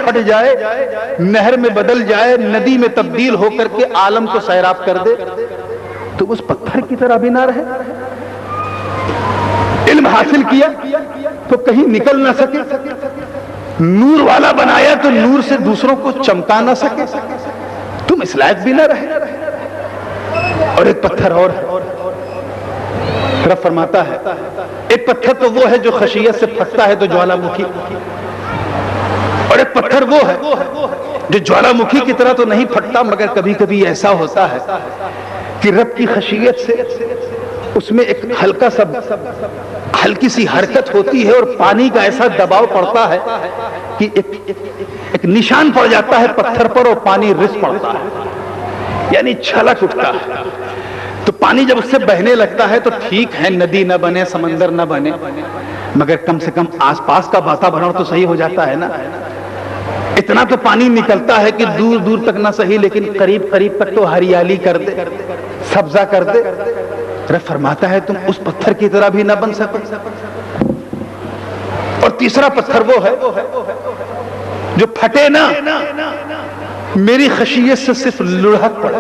پھٹ جائے، نہر میں بدل جائے، ندی میں تبدیل ہو کر کے عالم کو سیراب کر دے، تم اس پتھر کی طرح بھی نہ رہے؟ علم حاصل کیا تو کہیں نکل نہ سکے، نور والا بنایا تو نور سے دوسروں کو چمکا نہ سکے، تم اس لائق بھی نہ رہے۔ اور ایک پتھر اور ہے، رب فرماتا ہے ایک پتھر تو وہ ہے جو خشیت سے پھٹتا ہے تو جوالا مکھی، اور ایک پتھر وہ ہے جو جوالا مکھی کی طرح تو نہیں پھٹتا، مگر کبھی کبھی ایسا ہوتا ہے کہ رب کی خشیت سے اس میں ایک ہلکی سی حرکت ہوتی ہے اور پانی کا ایسا دباؤ پڑتا ہے کہ ایک نشان پڑ جاتا ہے پتھر پر اور پانی رس پڑتا ہے، یعنی چھلک اٹھتا ہے۔ تو پانی جب اس سے بہنے لگتا ہے تو ٹھیک ہے ندی نہ بنے، سمندر نہ بنے، مگر کم سے کم آس پاس کا واتاورن تو صحیح ہو جاتا ہے نا۔ اتنا تو پانی نکلتا ہے کہ دور دور تک نہ صحیح لیکن قریب قریب تک تو ہریالی کر دے، سبزہ کر دے۔ رب فرماتا ہے تم اس پتھر کی طرح بھی نہ بن سکو۔ اور تیسرا پتھر وہ ہے جو پھٹے نا، میری خشیت سے صرف لڑھک پڑا،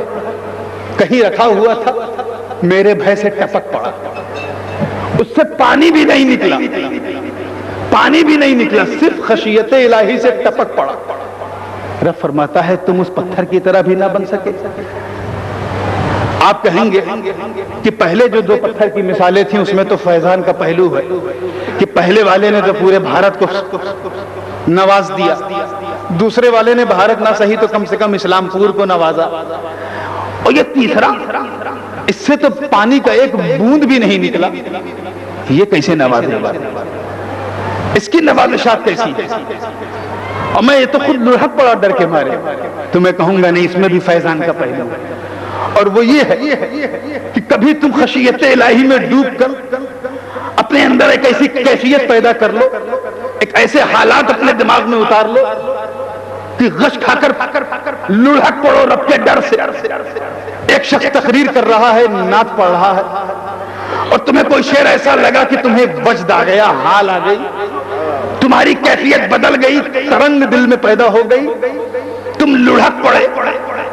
کہیں رکھا ہوا تھا میرے بھے سے ٹپک پڑا، اس سے پانی بھی نہیں نکلا، پانی بھی نہیں نکلا، صرف خشیت الہی سے ٹپک پڑا۔ رب فرماتا ہے تم اس پتھر کی طرح بھی نہ بن سکے۔ آپ کہیں گے کہ پہلے جو دو پتھر کی مثالیں تھیں اس میں تو فیضان کا پہلو ہے کہ پہلے والے نے تو پورے بھارت کو نواز دیا، دوسرے والے نے بھارت نہ صحیح تو کم سے کم اسلام پور کو نوازا، اور یہ تیسرا اس سے تو پانی کا ایک بوند بھی نہیں نکلا، یہ کیسے نوازے گا؟ اس کی نوازشات کیسی؟ اور میں یہ تو خود لڑھک پڑا ڈر کے مارے، تو میں کہوں گا نہیں، اس میں بھی فیضان کا پہلو ہے، اور وہ یہ ہے کہ کبھی تم خشیت الہی میں ڈوب کر اپنے اندر ایک ایسی کیفیت پیدا کر لو، ایک ایسے حالات اپنے دماغ میں اتار لو کہ غش کھا کر لڑھک پڑو رب کے ڈر سے۔ ایک شخص تقریر کر رہا ہے، نعت پڑھ رہا ہے، اور تمہیں کوئی شعر ایسا لگا کہ تمہیں وجد آ گیا، حال آ گئی، تمہاری کیفیت بدل گئی، ترنگ دل میں پیدا ہو گئی، تم لڑھک پڑے،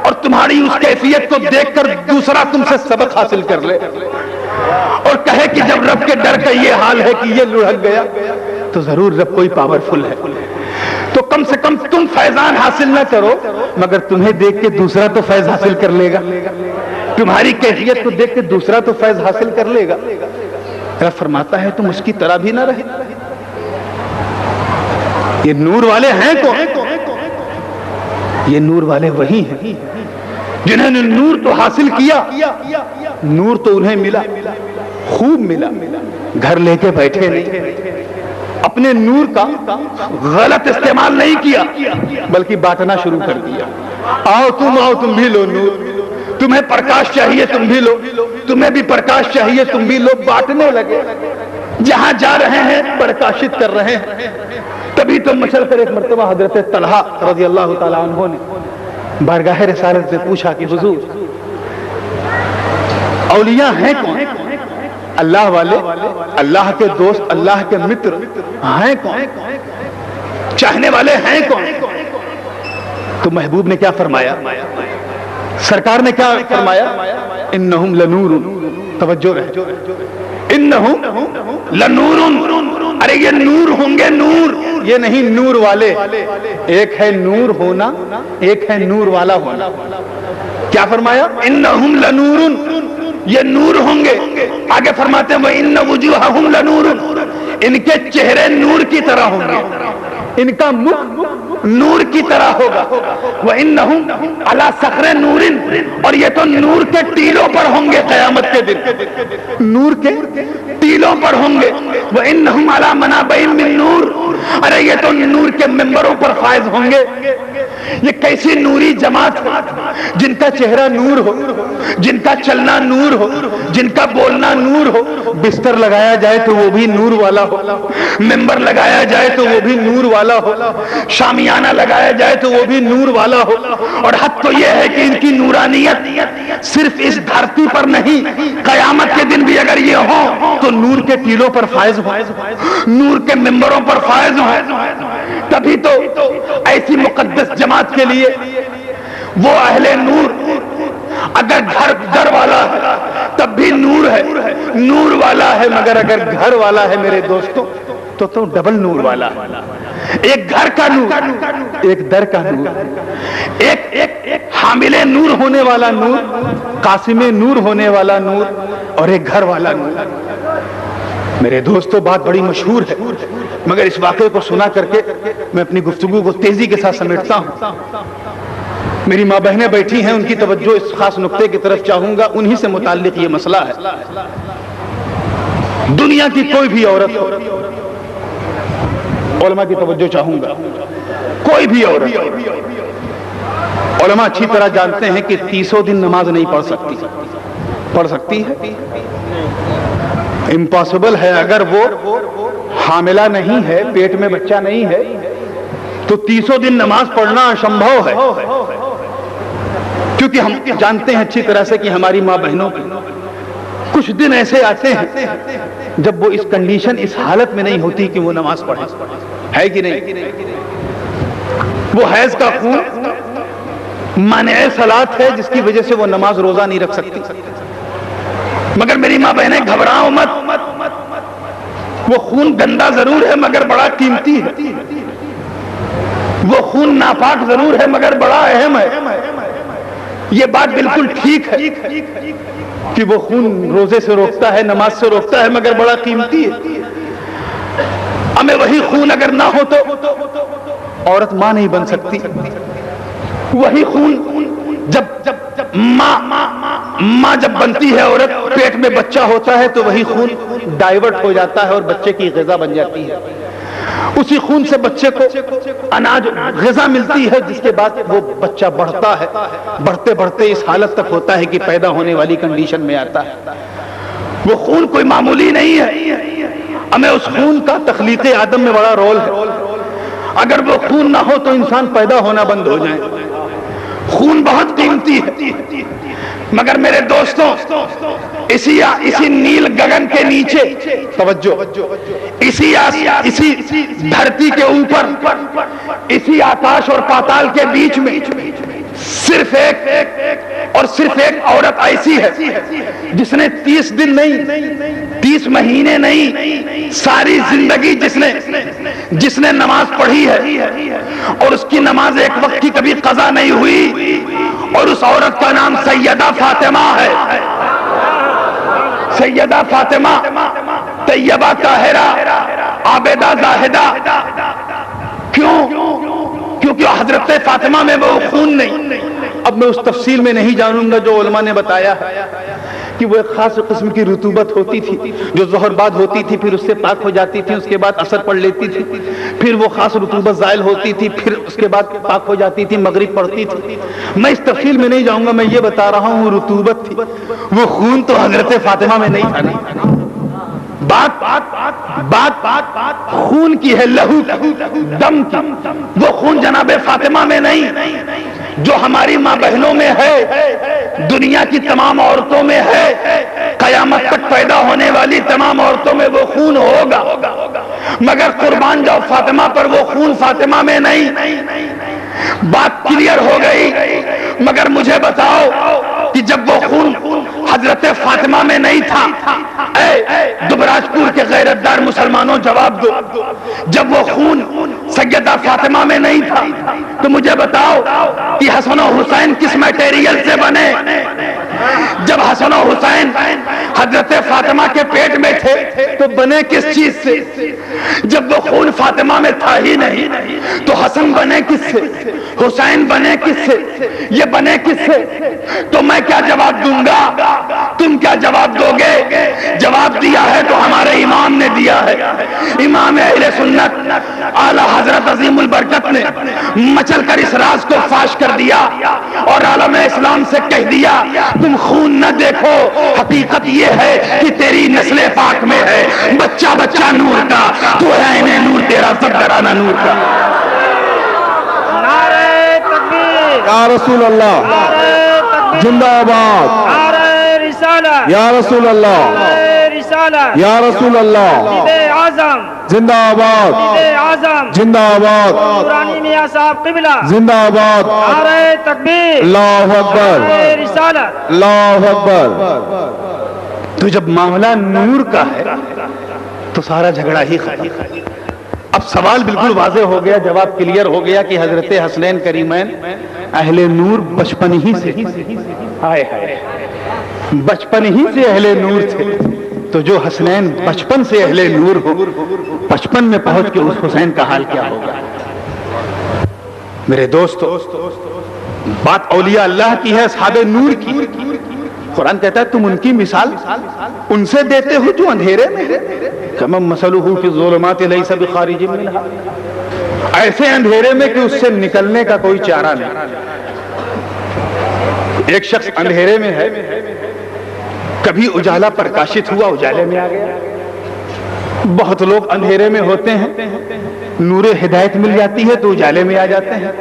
اور تمہاری اس کیفیت کو دیکھ کر دوسرا تم سے سبق حاصل کر لے اور کہے کہ جب رب کے ڈر کا یہ حال ہے کہ یہ لڑھک گیا تو ضرور رب کوئی پاورفل ہے۔ تو کم سے کم تم فیضان حاصل نہ کرو، مگر تمہیں دیکھ کے دوسرا تو فیض حاصل کر لے گا، تمہاری کیفیت کو دیکھ کے دوسرا تو فیض حاصل کر لے گا۔ رب فرماتا ہے تم اس کی طرح بھی نہ رہے۔ یہ نور والے ہیں کون؟ یہ نور والے وہی ہیں جنہوں نے نور تو حاصل کیا، نور تو انہیں ملا، خوب ملا، گھر لے کے بیٹھے نہیں، اپنے نور کا غلط استعمال نہیں کیا بلکہ بانٹنا شروع کر دیا۔ آؤ تم بھی لو نور، تمہیں پرکاش چاہیے تم بھی لو، تمہیں بھی پرکاش چاہیے تم بھی لو، بانٹنے لگے، جہاں جا رہے ہیں پرکاشت کر رہے ہیں۔ تبھی تو مشل کر ایک مرتبہ حضرت طلحہ رضی اللہ تعالیٰ عنہ نے بارگاہ رسالت سے پوچھا کہ حضور اولیاء ہیں کون؟ اللہ والے، اللہ کے دوست، اللہ کے متر ہیں کون؟ چاہنے والے ہیں کون؟ تو محبوب نے کیا فرمایا؟ سرکار نے کیا فرمایا؟ انہم لنور، توجہ رہے، انہم لنور، ارے یہ نور ہوں گے، نور، یہ نہیں نور والے، ایک ہے نور ہونا، ایک ہے نور والا ہونا۔ کیا فرمایا؟ انہم لنور، یہ نور ہوں گے۔ آگے فرماتے ہیں وَإِنَّ وُجُوهَهُمْ لَنُورٌ، ان کے چہرے نور کی طرح ہوں گے، ان کا منہ نور کی طرح ہوگا۔ وَإِنَّهُمْ عَلَى صَخْرٍ نُورٍ، اور یہ تو نور کے ٹیلوں پر ہوں گے قیامت کے دن، نور کے ٹیلوں پر ہوں گے۔ وَإِنَّهُمْ عَلَى مَنَابِرٍ مِّن نُور، ارے یہ تو نور کے ممبروں پر فائز ہوں گے۔ یہ کیسی نوری جماعت جن کا چہرہ نور ہو، جن کا چلنا نور ہو، جن کا بولنا نور ہو، بستر لگایا جائے تو وہ بھی نور والا ہو، ممبر لگایا جائے تو وہ بھی نور والا ہو، شامیانہ لگایا جائے تو وہ بھی نور والا ہو۔ اور حد تو یہ ہے کہ ان کی نورانیت صرف اس دھرتی پر نہیں، قیامت کے دن بھی اگر یہ ہو تو نور کے ٹیلوں پر فائز ہو، نور کے ممبروں پر فائز ہو۔ تبھی تو ایسی مقدس جماعت کے لیے وہ اہل نور، اگر گھر والا ہے تب بھی نور ہے، نور والا ہے، مگر اگر گھر والا ہے میرے دوستوں تو ڈبل نور والا ہے۔ ایک گھر کا نور، ایک در کا نور، ایک حامل نور ہونے والا نور، قاسم نور ہونے والا نور، اور ایک گھر والا نور۔ میرے دوستو بات بڑی مشہور ہے، مگر اس واقعے کو سنا کر کے میں اپنی گفتگو کو تیزی کے ساتھ سمیٹتا ہوں۔ میری ماں بہنیں بیٹھی ہیں، ان کی توجہ اس خاص نقطے کی طرف چاہوں گا، انہی سے متعلق یہ مسئلہ ہے۔ دنیا کی کوئی بھی عورت ہو، علماء کی توجہ چاہوں گا، کوئی بھی عورت، علماء اچھی طرح جانتے ہیں کہ 30 دن نماز نہیں پڑھ سکتی۔ پڑھ سکتی ہے؟ امپاسبل ہے۔ اگر وہ حاملہ نہیں ہے، پیٹ میں بچہ نہیں ہے، تو 30 دن نماز پڑھنا اسمبھو ہے، کیونکہ ہم جانتے ہیں اچھی طرح سے کہ ہماری ماں بہنوں کی کچھ دن ایسے آتے ہیں جب وہ اس کنڈیشن، اس حالت میں نہیں ہوتی کہ وہ نماز پڑھے، ہے کہ نہیں؟ وہ حیض کا خون مانع صلاۃ ہے، جس کی وجہ سے وہ نماز روزہ نہیں رکھ سکتی۔ مگر میری ماں بہنیں گھبراؤ مت، وہ خون گندا ضرور ہے مگر بڑا قیمتی ہے، وہ خون ناپاک ضرور ہے مگر بڑا اہم ہے۔ یہ بات بالکل ٹھیک ہے کہ وہ خون روزے سے روکتا ہے، نماز سے روکتا ہے، مگر بڑا قیمتی ہے۔ ہمیں وہی خون اگر نہ ہو تو عورت ماں نہیں بن سکتی۔ وہی خون جب ماں جب بنتی ہے عورت، پیٹ میں بچہ ہوتا ہے تو وہی خون ڈائیورٹ ہو جاتا ہے اور بچے کی غذا بن جاتی ہے۔ اسی خون سے بچے کو اناج غذا ملتی ہے، جس کے بعد وہ بچہ بڑھتا ہے، بڑھتے بڑھتے اس حالت تک ہوتا ہے کہ پیدا ہونے والی کنڈیشن میں آتا ہے۔ وہ خون کوئی معمولی نہیں ہے، ہمیں اس خون کا تخلیق آدم میں بڑا رول ہے۔ اگر وہ خون نہ ہو تو انسان پیدا ہونا بند ہو جائے۔ خون بہت قیمتی ہے، مگر میرے دوستوں اسی نیل گگن کے نیچے توجہ، اسی دھرتی کے اوپر، اسی آکاش اور پاتال کے بیچ میں صرف ایک عورت ایسی ہے جس نے 30 دن نہیں، 30 مہینے نہیں، ساری زندگی جس نے نماز پڑھی ہے، اور اس کی نماز ایک وقت کی کبھی قضا نہیں ہوئی، اور اس عورت کا نام سیدہ فاطمہ ہے۔ سیدہ فاطمہ طیبہ طاہرہ عابدہ زاہدہ۔ کیونکہ حضرت فاطمہ میں وہ خون نہیں۔ اب میں اس تفصیل میں نہیں جانوں گا جو علماء نے بتایا ہے کہ وہ ایک خاص قسم کی رطوبت ہوتی تھی جو ظہر بعد ہوتی تھی، پھر اس سے پاک ہو جاتی تھی، اس کے بعد اثر پڑ لیتی تھی، پھر وہ خاص رطوبت زائل ہوتی تھی، پھر اس کے بعد پاک ہو جاتی تھی، مغرب پڑتی تھی۔ میں اس تفصیل میں نہیں جاؤں گا، میں یہ بتا رہا ہوں وہ رطوبت تھی، وہ خون تو حضرت فاطمہ میں نہیں تھا۔ بات خون کی ہے، لہو دم کی۔ وہ خون جناب فاطمہ میں نہیں، جو ہماری ماں بہنوں میں ہے، دنیا کی تمام عورتوں میں ہے، قیامت تک پیدا ہونے والی تمام عورتوں میں وہ خون ہوگا، مگر قربان جاؤ فاطمہ پر، وہ خون فاطمہ میں نہیں۔ بات کلیئر ہو گئی، مگر مجھے بتاؤ کہ جب وہ خون حضرت فاطمہ میں نہیں تھا، اے دبراجپور کے غیرت دار مسلمانوں جواب دو، جب وہ خون سیدہ فاطمہ میں نہیں تھا تو مجھے بتاؤ کہ حسن و حسین کس میٹیریل سے بنے؟ جب حسن و حسین حضرت فاطمہ کے پیٹ میں تھے تو بنے کس چیز سے؟ جب وہ خون فاطمہ میں تھا ہی نہیں تو حسن بنے کس سے، حسین بنے کس سے، یہ بنے کس سے؟ تو میں کیا جواب دوں گا، تم کیا جواب دو گے؟ جواب دیا ہے تو ہمارے امام نے دیا ہے، امام اہل سنت اعلیٰ حضرت عظیم البرکت نے مچل کر اس راز کو فاش کر دیا اور عالم اسلام سے کہہ دیا تم خون نہ دیکھو، حقیقت یہ ہے کہ تیری نسل پاک میں ہے بچہ بچہ نور کا، تو ہے عین نور تیرا سب گرانہ نور کا۔ نعرہ تکبیر، یا رسول اللہ زندہ آباد، نعرہ رسالہ، یا رسول اللہ، نعرہ رسالہ۔ رسالت یا رسول اللہ مسجد اعظم زندہ آباد مسجد اعظم زندہ آباد نورانی میاں صاحب قبلہ زندہ آباد نعرہ تکبیر اللہ اکبر نعرہ رسالت اللہ اکبر تو جب معاملہ نور کا ہے تو سارا جھگڑا ہی ختم۔ اب سوال بالکل واضح ہو گیا، جواب کلیئر ہو گیا کہ حضرت حسنین کریمین اہل نور بچپن ہی سے بچپن ہی سے اہل نور تھے۔ تو جو حسنین بچپن سے اہل نور ہو، بچپن میں پہنچ کے اس حسین کا حال کیا ہوگا؟ میرے دوستو، بات اولیاء اللہ کی ہے، اصحاب نور کی۔ قرآن کہتا ہے تم ان کی مثال ان سے دیتے ہو جو اندھیرے میں ہے، کما مثلہ فی الظلمات لیس بخارج منہا، ایسے اندھیرے میں کہ اس سے نکلنے کا کوئی چارہ نہیں۔ ایک شخص اندھیرے میں ہے، کبھی اجالا پرکاشت ہوا، اجالے میں آ گیا۔ بہت لوگ اندھیرے میں ہوتے ہیں، نور ہدایت مل جاتی ہے تو اجالے میں آ جاتے ہیں۔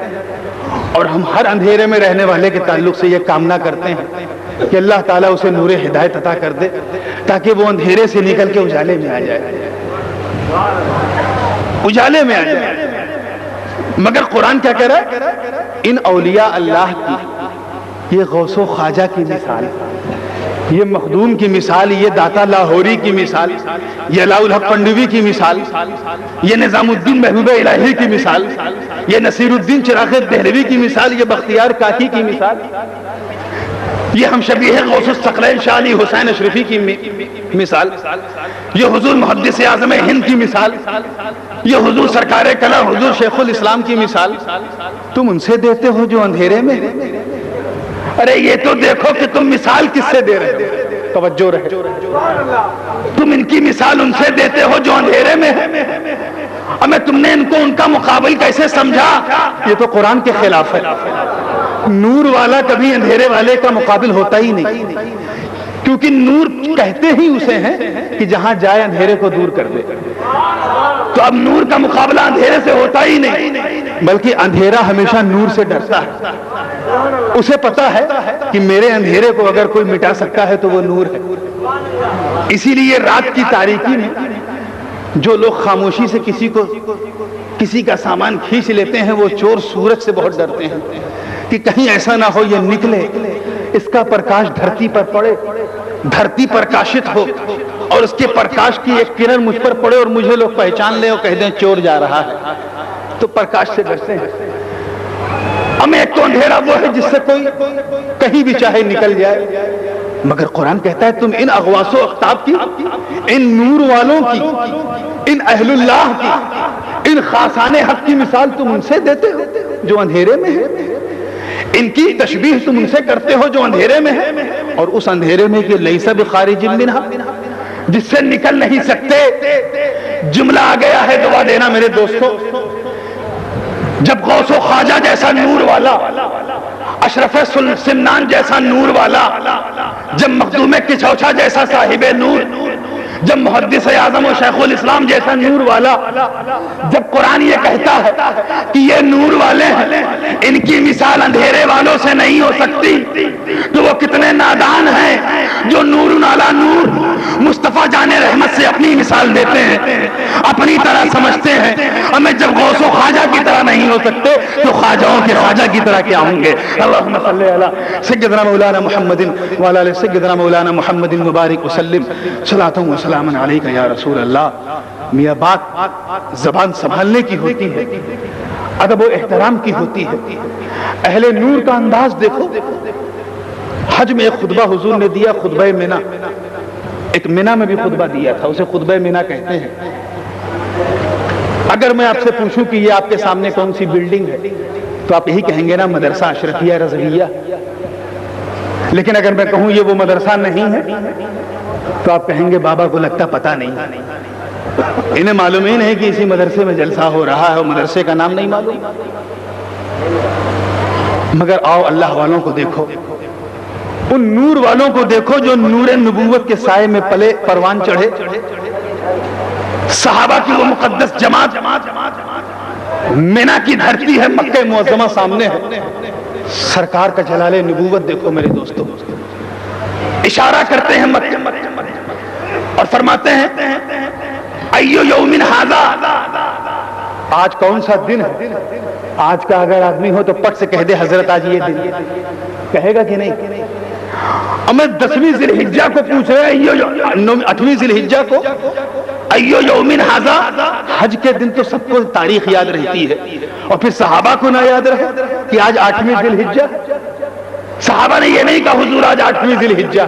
اور ہم ہر اندھیرے میں رہنے والے کے تعلق سے یہ کامنا کرتے ہیں کہ اللہ تعالیٰ اسے نور ہدایت عطا کر دے تاکہ وہ اندھیرے سے نکل کے اجالے میں آ جائے، اجالے میں آ جائے۔ مگر قرآن کیا کہہ رہا ہے؟ ان اولیاء اللہ کی، یہ غوث و خواجہ کی مثال، یہ مخدوم کی مثال، یہ داتا لاہوری کی مثال، یہ علاء الحق پنڈوی کی مثال، یہ نظام الدین محبوب الہی کی مثال، یہ نصیر الدین چراغ دہلوی کی مثال، یہ بختیار کاکی کی مثال، یہ ہم شبیہ غوث الثقلین شاہ علی حسین اشرفی کی مثال، یہ حضور محدث اعظم ہند کی مثال، یہ حضور سرکار کلا حضور شیخ الاسلام کی مثال۔ تم ان سے دیتے ہو جو اندھیرے میں، ارے یہ تو دیکھو کہ تم مثال کس سے دے رہے ہو، توجہ رہے، تم ان کی مثال ان سے دیتے ہو جو اندھیرے میں ہے، ہمیں تم نے ان کو ان کا مقابل کیسے سمجھا؟ یہ تو قرآن کے خلاف ہے۔ نور والا کبھی اندھیرے والے کا مقابل ہوتا ہی نہیں، کیونکہ نور کہتے ہی اسے ہیں کہ جہاں جائے اندھیرے کو دور کر دے۔ تو اب نور کا مقابلہ اندھیرے سے ہوتا ہی نہیں، بلکہ اندھیرا ہمیشہ نور سے ڈرتا ہے۔ اسے پتا ہے کہ میرے اندھیرے کو اگر کوئی مٹا سکتا ہے تو وہ نور ہے۔ اسی لیے رات کی تاریکی میں جو لوگ خاموشی سے کسی کا سامان کھینچ لیتے ہیں، وہ چور سورج سے بہت ڈرتے ہیں کہ کہیں ایسا نہ ہو یہ نکلے، اس کا پرکاش دھرتی پر پڑے، دھرتی پرکاشت ہو اور اس کے پرکاش کی ایک کرن مجھ پر پڑے اور مجھے لوگ پہچان لیں اور کہہ دیں چور جا رہا ہے، تو پرکاش سے ڈرتے ہیں۔ ہمیں ایک تو اندھیرا وہ ہے جس سے کوئی کہیں بھی چاہے نکل جائے، مگر قرآن کہتا ہے تم ان اغواس و اقطاب کی، ان نور والوں کی، ان اہل اللہ کی، ان خاصان حق کی مثال تم ان سے دیتے ہو جو اندھیرے میں ہے، ان کی تشبیہ تم ان سے کرتے ہو جو اندھیرے میں ہے، اور اس اندھیرے میں کہ لیس بخارج منہا، جس سے نکل نہیں سکتے۔ جملہ آ گیا ہے، دعا دینا میرے دوستو، جب غوث و خواجہ جیسا نور والا، اشرف سمنان جیسا نور والا، جب مخدوم کچھوچھا جیسا صاحب نور، جب محدث اعظم و شیخ الاسلام جیسا نور والا، جب قرآن یہ کہتا ہے کہ یہ نور والے ہیں، ان کی مثال اندھیرے والوں سے نہیں ہو سکتی، تو وہ کتنے نادان ہیں جو نور علی نور مصطفیٰ جان رحمت سے اپنی مثال دیتے ہیں، اپنی طرح سمجھتے ہیں۔ ہمیں جب غوث و خواجہ کی طرح نہیں ہو سکتے تو خواجہوں کے خواجہ کی طرح کیا ہوں گے؟ اللہم صلی علی سیدنا مولانا محمد وعلی آل سیدنا مولانا محمد مبارک وسلم، صلاۃ و سلام علیک یا رسول اللہ۔ میاں بات زبان سنبھالنے کی ہوتی ہے، ادب و احترام کی ہوتی ہے۔ اہل نور کا انداز دیکھو، حج میں ایک خطبہ حضور نے دیا، خطبہ منا، ایک منا میں بھی خطبہ دیا تھا، اسے خطبہ منا کہتے ہیں۔ اگر میں آپ سے پوچھوں کہ یہ آپ کے سامنے کون سی بلڈنگ ہے تو آپ یہی کہیں گے نا مدرسہ اشرفیہ رضویہ، لیکن اگر میں کہوں یہ وہ مدرسہ نہیں ہے تو آپ کہیں گے بابا کو لگتا پتہ نہیں، انہیں معلوم ہی نہیں کہ اسی مدرسے میں جلسہ ہو رہا ہے اور مدرسے کا نام نہیں معلوم۔ مگر آؤ اللہ والوں کو دیکھو، ان نور والوں کو دیکھو جو نور نبوت کے سائے میں پلے پروان چڑھے، صحابہ کی وہ مقدس جماعت، مینا کی دھرتی ہے، مکہ معظمہ سامنے ہے، سرکار کا جلال نبوت دیکھو میرے دوستو، اشارہ کرتے ہیں مکہ، اور فرماتے ہیں ایو یوم ھذا، آج کون سا دن ہے؟ آج کا اگر آدمی ہو تو پٹ سے کہہ دے حضرت آج یہ دن، کہے گا کہ نہیں؟ اور میں 10ویں ذی الحجہ کو پوچھ رہا ہے، 8ویں ذی الحجہ کو ایو یوم ھذا، حج کے دن تو سب کو تاریخ یاد رہتی ہے، اور پھر صحابہ کو نہ یاد رہے کہ آج 8ویں ذی الحجہ؟ صحابہ نے یہ نہیں کہا حضور آج 8ویں ذی الحجہ،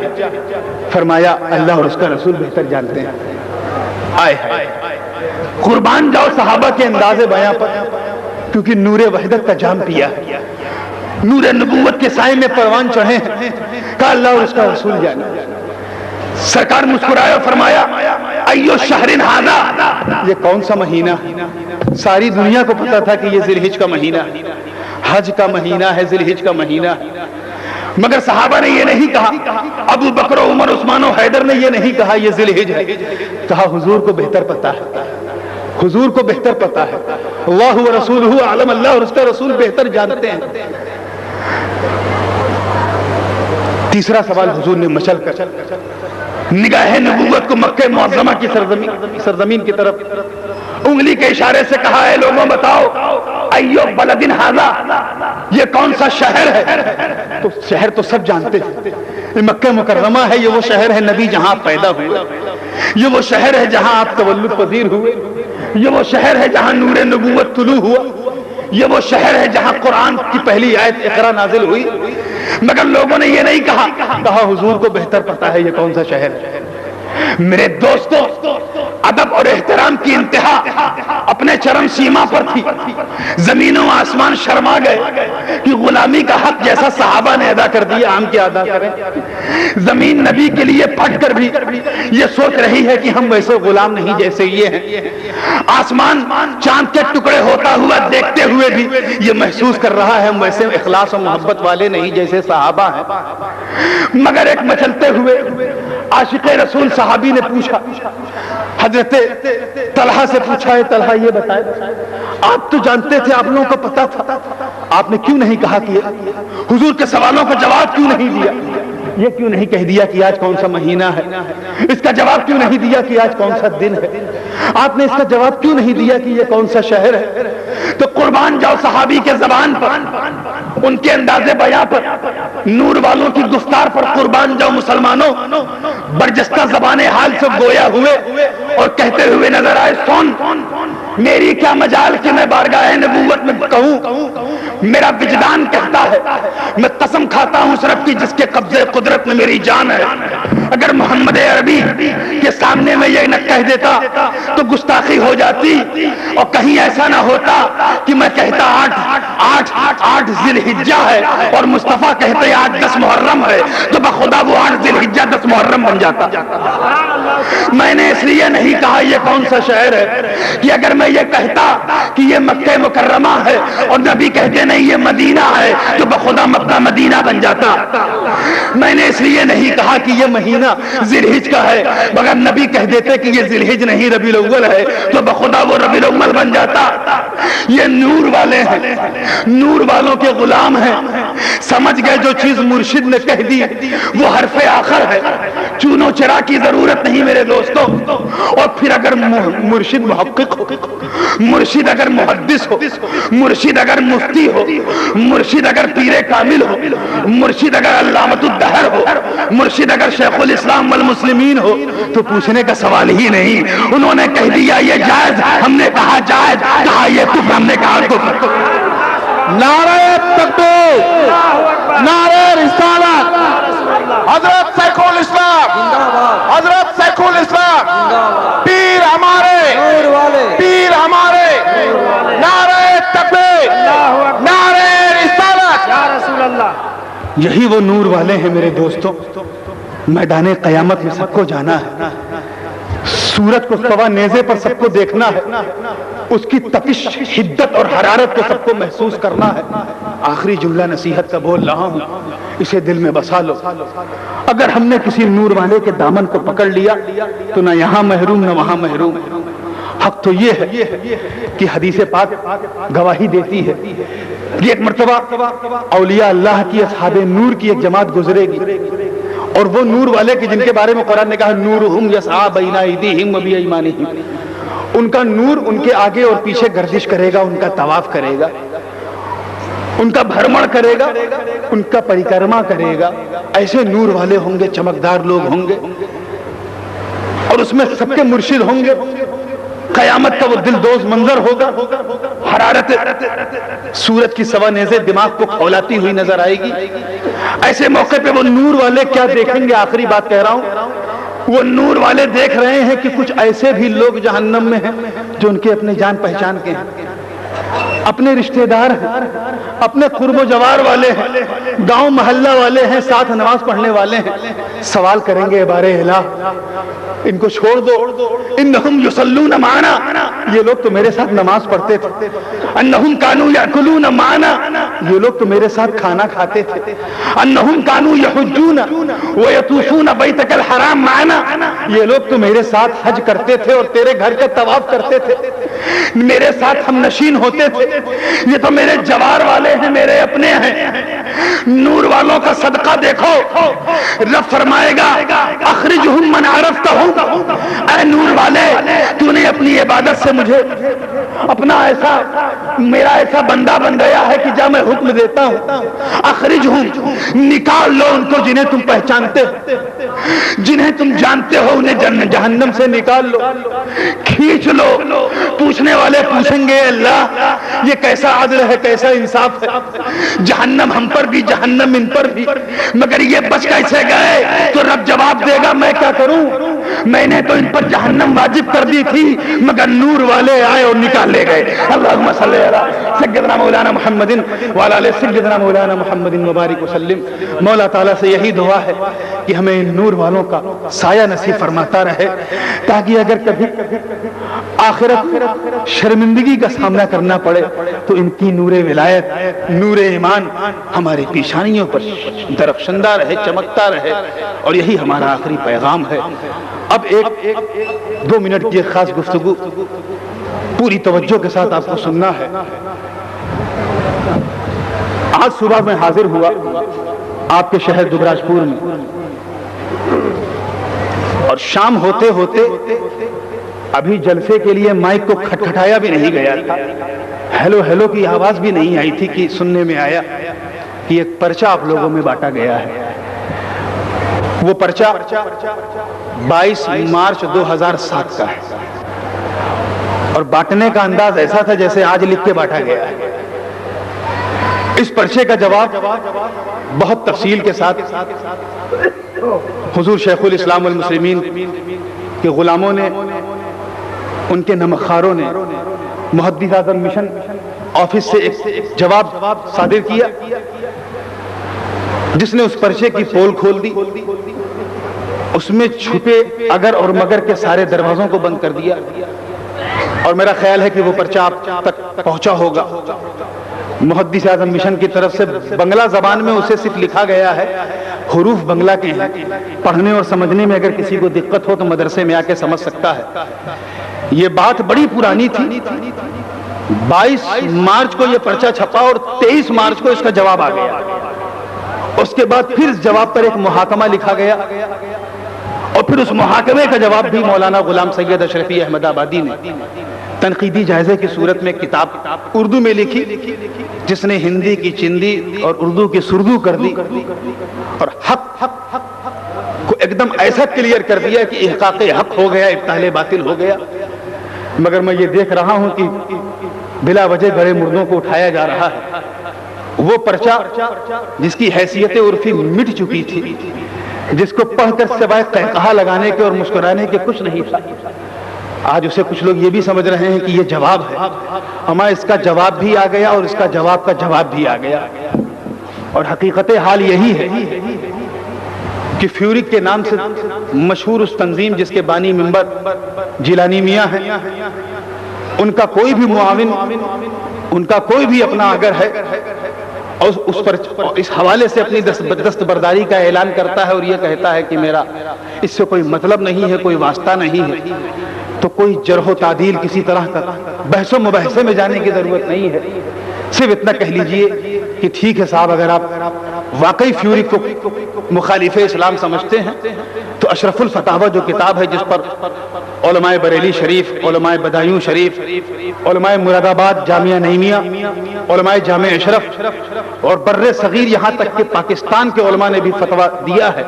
فرمایا اللہ اور اس کا رسول بہتر جانتے ہیں۔ آئے قربان جاؤ صحابہ کے انداز بیاں پر، کیونکہ نور وحدت کا جام پیا، نور نبوت کے سائے میں پروان چڑھے ہیں، کہا اللہ اور اس کا رسول جانے۔ سرکار مسکرایا، فرمایا ایو شہر ھذا، یہ کون سا مہینہ؟ ساری دنیا کو پتا تھا کہ یہ ذی الحجہ کا مہینہ، حج کا مہینہ ہے، ذی الحجہ کا مہینہ، مگر صحابہ نے یہ نہیں کہا، ابو بکر و عمر عثمان و حیدر نے یہ نہیں کہا یہ ذی الحجہ ہے، کہا حضور کو بہتر پتا ہے، حضور کو بہتر پتا ہے، اللہ و رسولہ اعلم، اللہ اور اس کا رسول بہتر جانتے ہیں۔ تیسرا سوال حضور نے مچل کر نگاہ نبوت کو مکہ معظمہ کی سرزمین کی طرف انگلی کے اشارے سے کہا ہے، لوگوں بتاؤ ایو بلد ھذا، یہ کون سا شہر ہے؟ تو شہر تو سب جانتے ہیں، یہ مکہ مکرمہ ہے، یہ وہ شہر ہے نبی جہاں آپ پیدا ہوئے، یہ وہ شہر ہے جہاں آپ تولد پذیر ہوئے، یہ وہ شہر ہے جہاں نور نبوت طلوع ہوا، یہ وہ شہر ہے جہاں قرآن کی پہلی آیت اقرا نازل ہوئی، مگر لوگوں نے یہ نہیں کہا حضور کو بہتر پتا ہے یہ کون سا شہر ہے۔ میرے دوستو، ادب اور احترام کی انتہا اپنے چرم سیما پر تھی، زمین و آسمان شرما گئے کہ غلامی کا حق جیسا صحابہ نے ادا کر دیا ہم کیا ادا کریں۔ زمین نبی کے لیے پھٹ کر بھی یہ سوچ رہی ہے کہ ہم ویسے غلام نہیں جیسے یہ ہیں، آسمان چاند کے ٹکڑے ہوتا ہوا دیکھتے ہوئے بھی یہ محسوس کر رہا ہے ہم ویسے اخلاص و محبت والے نہیں جیسے صحابہ ہیں۔ مگر ایک مچلتے ہوئے عاشق رسول صحابی نے پوچھا، حضرت طلحہ سے پوچھا ہے طلحہ یہ بتائے آپ تو جانتے تھے، آپ لوگوں کو پتا تھا، آپ نے کیوں نہیں کہا کہ حضور کے سوالوں کا جواب کیوں نہیں دیا؟ یہ کیوں نہیں کہہ دیا کہ آج کون سا مہینہ ہے؟ اس کا جواب کیوں نہیں دیا کہ آج کون سا دن ہے؟ آپ نے اس کا جواب کیوں نہیں دیا کہ یہ کون سا شہر ہے؟ تو قربان جاؤ صحابی کے زبان پر، ان کے انداز بیاں پر، نور والوں کی گفتار پر قربان جاؤ مسلمانوں، برجستہ زبان حال سے گویا ہوئے اور کہتے ہوئے نظر آئے، سن میری کیا مجال کہ میں بارگاہ نبوت میں کہوں، میرا وجدان کہتا ہے، میں قسم کھاتا ہوں اس رب کی جس کے قبضے قدرت میں میری جان ہے، اگر محمد عربی کے سامنے میں یہ نہ کہہ دیتا تو گستاخی ہو جاتی، اور کہیں ایسا نہ ہوتا کہ میں کہتا آٹھ ذی الحجہ ہے اور مصطفیٰ کہتے 8-10 محرم ہے، تو بخدا وہ 8 ذی الحجہ 10 محرم بن جاتا۔ میں نے اس لیے نہیں کہا یہ کون سا شہر ہے کہ اگر میں یہ کہتا کہ یہ مکہ مکرمہ ہے اور نبی کہتے نہیں یہ مدینہ ہے تو بخدا مکہ مدینہ بن جاتا۔ میں نے اس لیے نہیں کہا کہ یہ مہینہ ذی الحجہ کا ہے، مگر نبی کہہ دیتے کہ یہ ذی الحجہ نہیں ربیع الاول ہے تو بخدا وہ ربیع الاول بن جاتا۔ یہ نور والے ہیں، نور والوں کے غلام ہیں، سمجھ گئے جو چیز مرشد نے کہہ دی وہ حرف آخر ہے، چونو چرا کی ضرورت نہیں میرے دوستوں۔ اور پھر اگر مرشد محقق ہو، مرشد اگر محدث ہو، مرشد اگر مفتی ہو، مرشد اگر پیر کامل ہو، مرشد اگر علامۃ الدہر ہو، مرشد اگر شیخ الاسلام والمسلمین ہو تو پوچھنے کا سوال ہی نہیں، انہوں نے کہہ دیا یہ جائز، ہم نے کہا جائز، کہا یہ کفر، ہم نے کہا کفر۔ نعرہ تکبیر، نعرہ رسالت، حضرت شیخ الاسلام، حضرت شیخ الاسلام، پیر ہمارے، پیر ہمارے، نعرہ تکبیر، نعرہ رسالت، یا رسول اللہ۔ یہی وہ نور والے ہیں میرے دوستوں، میدان قیامت میں سب کو جانا ہے، سورج کو سوا نیزے پر سب کو دیکھنا ہے، اس کی تپش، حدت اور حرارت کو سب کو محسوس کرنا ہے۔ آخری جملہ نصیحت کا بول رہا ہوں، اسے دل میں بسا لو، اگر ہم نے کسی نور والے کے دامن کو پکڑ لیا تو نہ یہاں محروم نہ وہاں محروم۔ حق تو یہ ہے کہ حدیث پاک گواہی دیتی ہے کہ ایک مرتبہ اولیاء اللہ کی اصحاب نور کی ایک جماعت گزرے گی، اور وہ نور والے کہ جن کے بارے میں قرآن نے کہا نورہم یسعی بین ایدیہم و بایمانہم، ان کا نور ان کے آگے اور پیچھے گردش کرے گا، ان کا طواف کرے گا، ان کا بھرمڑ کرے گا، ان کا پریکرما کرے گا. ایسے نور والے ہوں گے، چمکدار لوگ ہوں گے، اور اس میں سب کے مرشد ہوں گے. قیامت کا وہ دل دوز منظر ہوگا، حرارت سورج کی سوا نیزے دماغ کو کھولاتی ہوئی نظر آئے گی. ایسے موقع پہ وہ نور والے کیا دیکھیں گے؟ آخری بات کہہ رہا ہوں، وہ نور والے دیکھ رہے ہیں کہ کچھ ایسے بھی لوگ جہنم میں ہیں جو ان کے اپنے جان پہچان کے ہیں، اپنے رشتہ دار ہیں، اپنے قرب و جوار والے ہیں، گاؤں محلہ والے ہیں، ساتھ نماز پڑھنے والے ہیں. سوال کریں گے بارے الہ ان کو چھوڑ دو، انہم یصلون معنا، یہ لوگ تو میرے ساتھ نماز پڑھتے تھے. انہم کانوا یاکلون معنا، یہ لوگ تو میرے ساتھ کھانا کھاتے تھے. انہم کانوا یحجون ویطوفون بیتک الحرام معنا، یہ لوگ تو میرے ساتھ حج کرتے تھے اور تیرے گھر کا طواف کرتے تھے، میرے ساتھ ہم نشین ہوتے تھے. یہ تو میرے جوار والے ہیں، میرے اپنے ہیں. نور والوں کا صدقہ دیکھو، رب فرمائے گا اخرجہم من عرفتہم، اے نور والے تو نے اپنی عبادت سے مجھے اپنا ایسا میرا ایسا بندہ بن گیا ہے کہ جب میں حکم دیتا ہوں اخرجہم، نکال لو ان کو جنہیں تم پہچانتے ہو، جنہیں تم جانتے ہو، انہیں جہنم سے نکال لو، کھینچ لو. پوچھنے والے پوچھیں گے اللہ یہ کیسا عدل ہے، کیسا انصاف ہے، جہنم ہم پر بھی جہنم ان پر بھی، مگر یہ بچ کیسے گئے؟ تو رب جواب دے گا میں کیا کروں، میں نے تو ان پر جہنم واجب کر دی تھی مگر نور والے آئے اور نکال لے گئے. اللہم صلی علی سیدنا مولانا محمد وعلی آل سیدنا مولانا محمد مبارک وسلم. مولا تعالیٰ سے یہی دعا ہے کہ ہمیں ان نور والوں کا سایہ نصیب فرماتا رہے، تاکہ اگر کبھی آخرت شرمندگی کا سامنا کرنا پڑے تو ان کی نور ولایت، نور ایمان ہمارے پیشانیوں پر درخشندہ رہے، چمکتا رہے. اور یہی ہمارا آخری پیغام ہے. اب ایک 2 منٹ کی ایک خاص گفتگو پوری توجہ کے ساتھ آپ کو سننا ہے. آج صبح میں حاضر ہوا آپ کے شہر دبراجپور میں، اور شام ہوتے ہوتے ابھی جلسے کے لیے مائک کو کھٹکھٹایا بھی نہیں گیا تھا، ہیلو ہیلو کی آواز بھی نہیں آئی تھی کہ سننے میں آیا کہ ایک پرچہ آپ لوگوں میں بانٹا گیا ہے. وہ پرچہ 22 مارچ 2007 کا ہے، اور بانٹنے کا انداز ایسا تھا جیسے آج لکھ کے بانٹا گیا ہے. اس پرچے کا جواب بہت تفصیل کے ساتھ حضور شیخ الاسلام والمسلمین کے غلاموں نے، ان کے نمکخاروں نے محدث اعظم مشن آفس سے ایک جواب صادر کیا، جس نے اس پرچے کی پول کھول دی، اس میں چھپے اگر اور مگر کے سارے دروازوں کو بند کر دیا. اور میرا خیال ہے کہ وہ پرچہ آپ تک پہنچا ہوگا. محدث اعظم مشن کی طرف سے بنگلہ زبان میں اسے صرف لکھا گیا ہے، حروف بنگلہ کے ہیں، پڑھنے اور سمجھنے میں اگر کسی کو دقت ہو تو مدرسے میں آ کے سمجھ سکتا ہے. یہ بات بڑی پرانی تھی. 22 مارچ کو یہ پرچہ چھپا اور 23 مارچ کو اس کا جواب آ گیا. اس کے بعد پھر اس جواب پر ایک محاکمہ لکھا گیا، اور پھر اس محاکمے کا جواب بھی مولانا غلام سید اشرفی احمد آبادی نے تنقیدی جائزے کی صورت میں کتاب اردو میں لکھی، جس نے ہندی کی چندی اور اردو کی سردو کر دی، اور حق کو ایک دم ایسا کلیئر کر دیا کہ احقاق حق ہو گیا، ابطال باطل ہو گیا. مگر میں یہ دیکھ رہا ہوں کہ بلا وجہ گڑے مردوں کو اٹھایا جا رہا ہے. وہ پرچہ جس کی حیثیت عرفی مٹ چکی تھی، جس کو پڑھ کر سوائے قہقہا لگانے کے اور مسکرانے کے کچھ نہیں تھا، آج اسے کچھ لوگ یہ بھی سمجھ رہے ہیں کہ یہ جواب ہے. ہمیں اس کا جواب بھی آ گیا اور اس کا جواب کا جواب بھی آ گیا. اور حقیقت حال یہی ہے کہ فیورک کے نام سے مشہور اس تنظیم جس کے بانی ممبر جیلانی میاں ہیں، ان کا کوئی بھی معاون، ان کا کوئی بھی اپنا اگر ہے، اور اس پر اس حوالے سے اپنی دستبرداری کا اعلان کرتا ہے اور یہ کہتا ہے کہ میرا اس سے کوئی مطلب نہیں ہے، کوئی واسطہ نہیں ہے، تو کوئی جرح و تعدیل کسی طرح کا بحث و مباحثے میں جانے کی ضرورت نہیں ہے. صرف اتنا کہہ لیجئے کہ ٹھیک ہے صاحب، اگر آپ واقعی فیوری کو مخالف اسلام سمجھتے ہیں تو اشرف الفتاوی جو کتاب ہے جس پر علماء بریلی شریف، علماء بدایوں شریف، علماء مراد آباد جامعہ نعیمیہ، علماء جامع اشرف اور بر صغیر یہاں تک کہ پاکستان کے علماء نے بھی فتویٰ دیا ہے،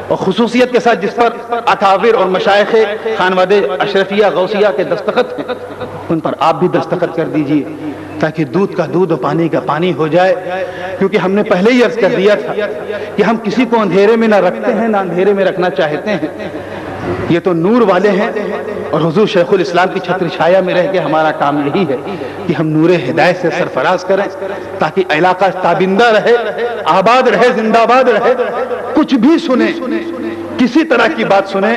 اور خصوصیت کے ساتھ جس پر اکابر اور مشائخ خانوادہ اشرفیہ غوثیہ کے دستخط ہیں، ان پر آپ بھی دستخط کر دیجئے تاکہ دودھ کا دودھ اور پانی کا پانی ہو جائے. کیونکہ ہم نے پہلے ہی عرض کر دیا تھا کہ ہم کسی کو اندھیرے میں نہ رکھتے ہیں نہ اندھیرے میں رکھنا چاہتے ہیں. یہ تو نور والے ہیں اور حضور شیخ الاسلام کی چھتر چھایا میں رہ کے ہمارا کام یہی ہے کہ ہم نور ہدایت سے سرفراز کریں تاکہ علاقہ تابندہ رہے، آباد رہے، زندہ آباد رہے. کچھ بھی سنیں، کسی طرح کی بات سنیں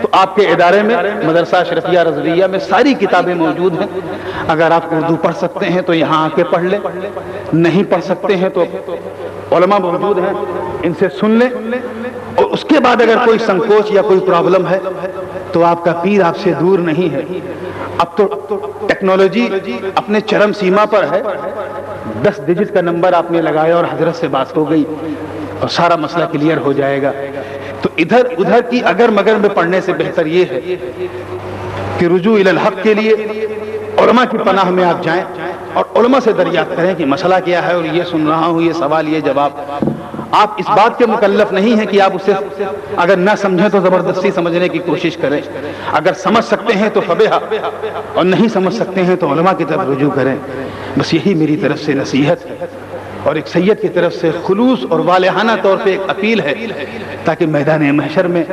تو آپ کے ادارے میں مدرسہ اشرفیہ رضویہ میں ساری کتابیں موجود ہیں. اگر آپ اردو پڑھ سکتے ہیں تو یہاں آ کے پڑھ لیں، نہیں پڑھ سکتے ہیں تو علماء موجود ہیں، ان سے سن لیں. اور اس کے بعد اگر کوئی سنکوچ یا کوئی پرابلم ہے تو آپ کا پیر آپ سے دور نہیں ہے. اب تو ٹیکنالوجی اپنے چرم سیما پر ہے. 10 ڈیجٹ کا نمبر آپ نے لگایا اور حضرت سے بات ہو گئی اور سارا مسئلہ کلیئر ہو جائے گا. تو ادھر ادھر کی اگر مگر میں پڑھنے سے بہتر یہ ہے کہ رجوع الی الحق کے لیے علماء کی پناہ میں آپ جائیں اور علماء سے دریافت کریں کہ مسئلہ کیا ہے اور یہ سن رہا ہوں، یہ سوال، یہ جواب. آپ اس بات کے مکلف نہیں ہیں کہ آپ اسے اگر نہ سمجھیں تو زبردستی سمجھنے کی کوشش کریں. اگر سمجھ سکتے ہیں تو فبہا، اور نہیں سمجھ سکتے ہیں تو علماء کی طرف رجوع کریں. بس یہی میری طرف سے نصیحت ہے اور ایک سید کی طرف سے خلوص اور والہانہ طور پہ ایک اپیل ہے تاکہ میدان محشر میں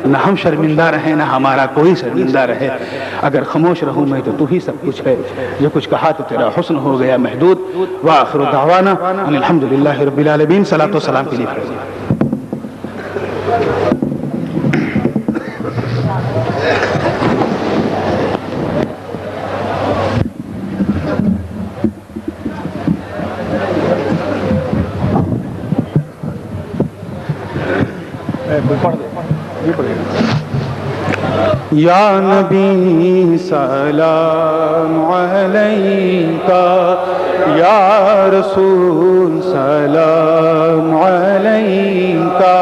نہ ہم شرمندہ رہیں نہ ہمارا کوئی شرمندہ رہے. اگر خاموش رہوں میں تو ہی سب کچھ ہے، جو کچھ کہا تو تیرا حسن ہو گیا محدود. وآخر دعوانا ان الحمدللہ رب العالمین. صلاۃ و سلام کے لیے یا نبی سلام علیکہ، یا رسول سلام علیکہ،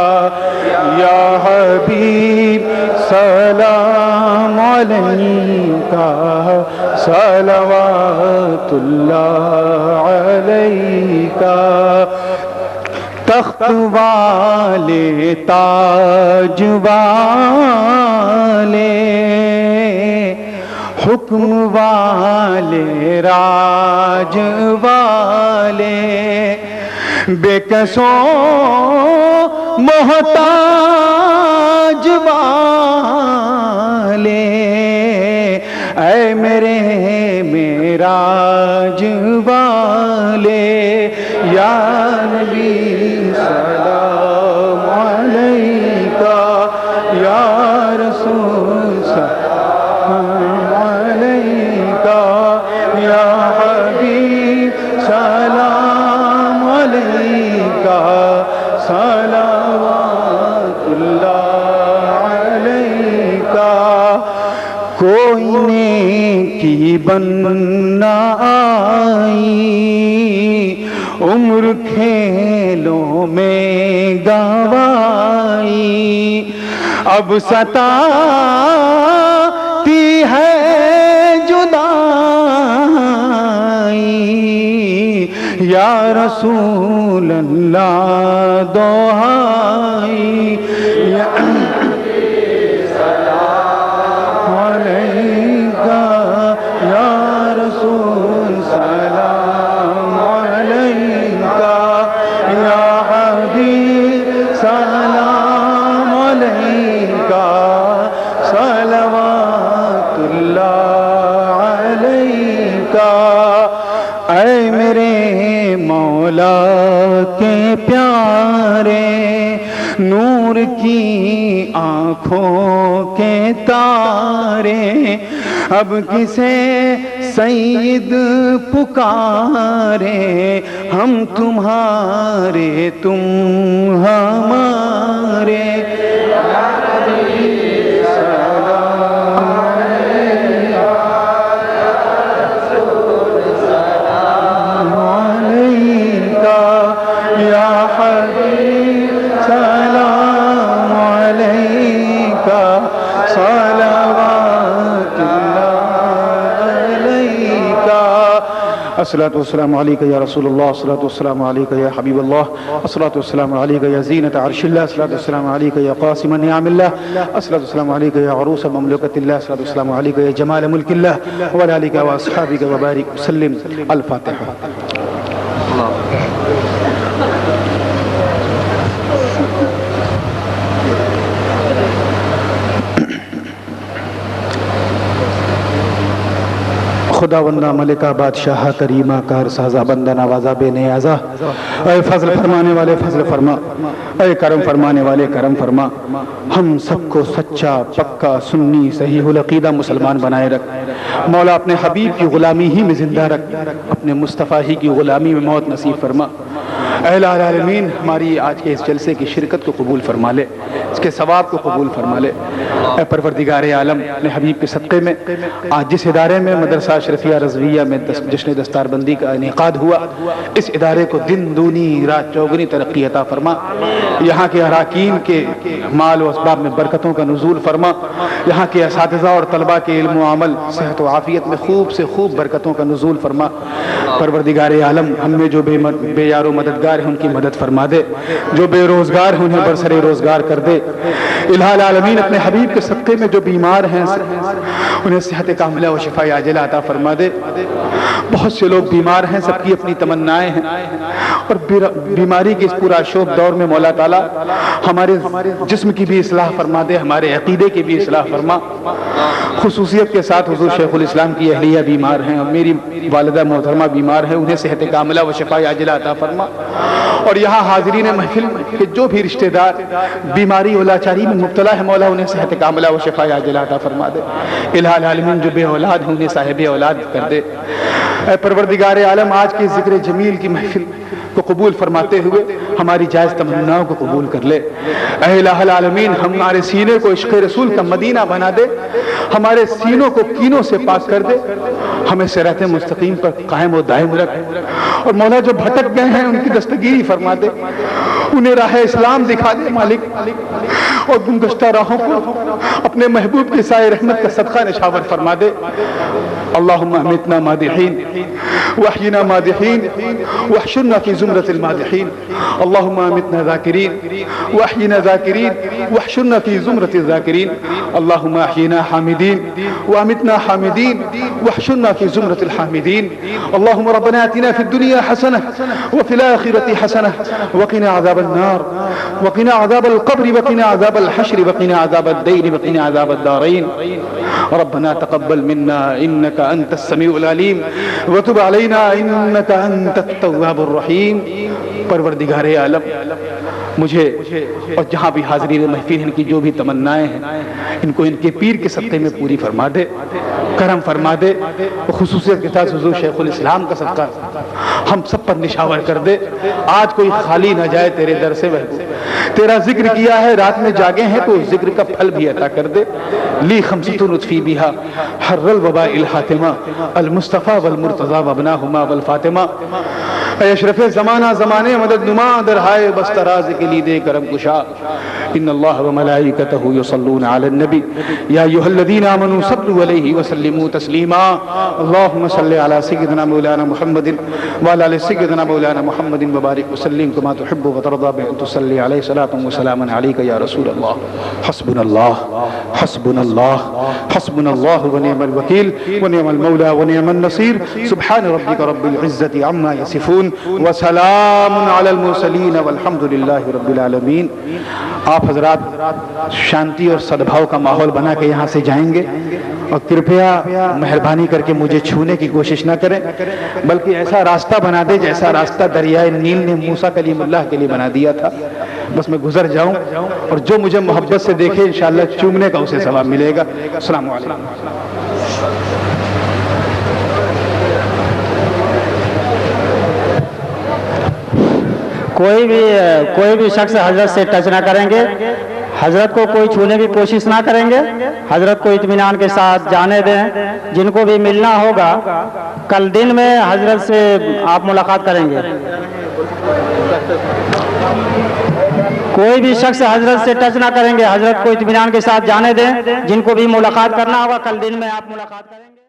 یا حبیب سلام علیکہ، صلوات اللہ علیکہ. تخت والے، تاج والے، حکم والے، راج والے، بے کسوں محتاج والے، اے میرے معراج والے. یا نبی سلام علیکہ، یا رسول سلام علیکہ، یا حبیب سلام علیکہ، صلوات اللہ علیکہ. کوئی نیکی بننا آئی، عمر کھیلوں میں گوائی، اب ستاتی ہے جدائی. یا رسول اللہ دعائی، یا کے پیارے، نور کی آنکھوں کے تارے، اب کسے سید پکارے، ہم تمہارے تم ہمارے. یا الصلاۃ والسلام علیک یا رسول اللہ، الصلاۃ والسلام علیک یا حبیب اللہ، الصلاۃ والسلام علیک یا زینت عرش اللہ، الصلاۃ والسلام علیک یا قاسم نعم اللہ، الصلاۃ والسلام علیک یا عروس مملکت اللہ، الصلاۃ والسلام علیک یا جمال ملک اللہ وعلی آلک واصحابک وبارک وسلم۔ الفاتحہ۔ خدا بندہ ملکہ بادشاہ کریمہ کار سازا بندہ نوازا بے نیازا، اے فضل فرمانے والے فضل فرما، اے کرم فرمانے والے کرم فرما، ہم سب کو سچا پکا سنی صحیح العقیدہ مسلمان بنائے رکھ مولا، اپنے حبیب کی غلامی ہی میں زندہ رکھ، اپنے مصطفیٰ ہی کی غلامی میں موت نصیب فرما۔ اے الہ العالمین، ہماری آج کے اس جلسے کی شرکت کو قبول فرما لے، اس کے ثواب کو قبول فرما لے۔ اے پروردگار عالم، اپنے حبیب کے صدقے میں آج جس ادارے میں مدرسہ اشرفیہ رضویہ میں جشن دستار بندی کا انعقاد ہوا، اس ادارے کو دن دونی رات چوگنی ترقی عطا فرما، یہاں کے اراکین کے مال و اسباب میں برکتوں کا نزول فرما، یہاں کے اساتذہ اور طلبہ کے علم و عمل صحت و عافیت میں خوب سے خوب برکتوں کا نزول فرما۔ پروردگار عالم، ہم میں جو بے یار و مددگار ہیں ان کی مدد فرما دے، جو بے روزگار ہیں انہیں برسر روزگار کر دے۔ الہ العالمین، اپنے حبیب کے صدقے میں جو بیمار ہیں انہیں صحت کاملہ و شفا عاجلہ عطا فرما دے۔ بہت سے لوگ بیمار ہیں، سب کی اپنی تمنائیں ہیں، اور بیماری کے اس پورا شوق دور میں مولا تعالیٰ ہمارے جسم کی بھی اصلاح فرما دے، ہمارے عقیدے کی بھی اصلاح فرما۔ خصوصیت کے ساتھ حضور شیخ الاسلام کی اہلیہ بیمار ہیں اور میری والدہ محترمہ بیمار ہیں، انہیں صحت کاملہ و شفا عاجلہ عطا فرما۔ اور یہاں حاضرین محفل کے جو بھی رشتہ دار بیماری و لاچاری میں مبتلا ہے مولا، انہیں صحت کاملہ و شفا عاجلہ عطا فرما دے۔ الہ العالمین، جو بے اولاد ہیں انہیں صاحب اولاد کر دے۔ اے پروردگار عالم، آج کی ذکر جمیل کی محفل کو قبول فرماتے ہوئے ہماری جائز تمناؤں کو قبول کر لے۔ اے الہ العالمین، ہمارے سینے کو عشق رسول کا مدینہ بنا دے، ہمارے سینوں کو کینوں سے پاک کر دے، ہمیں صراط مستقیم پر قائم و دائم رکھ، اور مولا جو بھٹک گئے ہیں ان کی دستگیری فرما دے، انہیں راہ اسلام دکھا دے مالک، اور گمگشتہ راہوں کو اپنے محبوب کے سائے رحمت کا صدقہ نشاور فرما دے۔ اللہم امیتنا مادحین واحینا مادحین واحشرنا فی زمرۃ المادحین، اللہم امیتنا ذاکرین واحینا ذاکرین واحشرنا فی زمرۃ الذاکرین، اللہم احینا حامدین وامیتنا حامدین واحشرنا فی زمرۃ الحامدین، اللہم ربنا آتنا فی الدنیا حسنہ وفی الآخرۃ حسنہ وقنا عذاب النار وقنا عذاب القبر وقنا عذاب الحشر وقنا عذاب الدین وقنا عذاب الدارین، ربنا تقبل منا انك انت السميع العليم وتب علينا انك انت التواب الرحیم۔ پروردگار عالم، مجھے اور جہاں بھی حاضرین محفل ان کی جو بھی تمنائیں ہیں ان کو ان کے پیر کے صدقے میں پوری فرما دے، کرم فرما دے، خصوصیت کے ساتھ حضور شیخ الاسلام کا صدقہ ہم سب پر نشاور کر دے۔ آج کوئی خالی نہ جائے تیرے در سے، تیرا ذکر کیا ہے، رات میں جاگے ہیں تو ذکر کا پھل بھی عطا کر دے۔ لی خمسۃ لطفی بہا حر الوباء الحاتمہ المصطفیٰ والمرتضیٰ وابناہما والفاطمہ، اے اشرف زمانہ زمانے مدد نما درہائے بستراز کے لیے دے کرم کشا، ان اللہ وملائکتہ یصلون علی النبی یا ایھا الذین آمنوا صلوا علیہ وسلموا تسلیما، اللہم صلی علی سیدنا مولانا محمد وعلی آل سیدنا مولانا محمد وبارک وسلم کما تحب وترضى بأن تصلی علیہ صلاۃ وسلام علیک یا رسول اللہ۔ حسبنا اللہ حسبنا اللہ حسبنا اللہ ونعم الوکیل ونعم المولا ونعم النصیر، سبحان ربک رب العزۃ عما یصفون وسلام علی المرسلین والحمد للہ رب العالمین۔ آپ حضرات شانتی اور صدبھاؤ کا ماحول بنا کے یہاں سے جائیں گے، اور کرپیا مہربانی کر کے مجھے چھونے کی کوشش نہ کریں، بلکہ ایسا راستہ بنا دے جیسا راستہ دریائے نیل نے موسیٰ کلیم اللہ کے لیے بنا دیا تھا، بس میں گزر جاؤں اور جو مجھے محبت سے دیکھے انشاءاللہ چومنے کا اسے ثواب ملے گا۔ السلام علیکم۔ کوئی بھی شخص حضرت سے ٹچ نہ کریں گے، حضرت کو کوئی چھونے کی کوشش نہ کریں گے، حضرت کو اطمینان کے ساتھ جانے دیں۔ جن کو بھی ملنا ہوگا کل دن میں حضرت سے آپ ملاقات کریں گے۔ کوئی بھی شخص حضرت سے ٹچ نہ کریں گے، حضرت کو اطمینان کے ساتھ جانے دیں۔ جن کو بھی ملاقات کرنا ہوگا کل دن میں آپ ملاقات کریں گے۔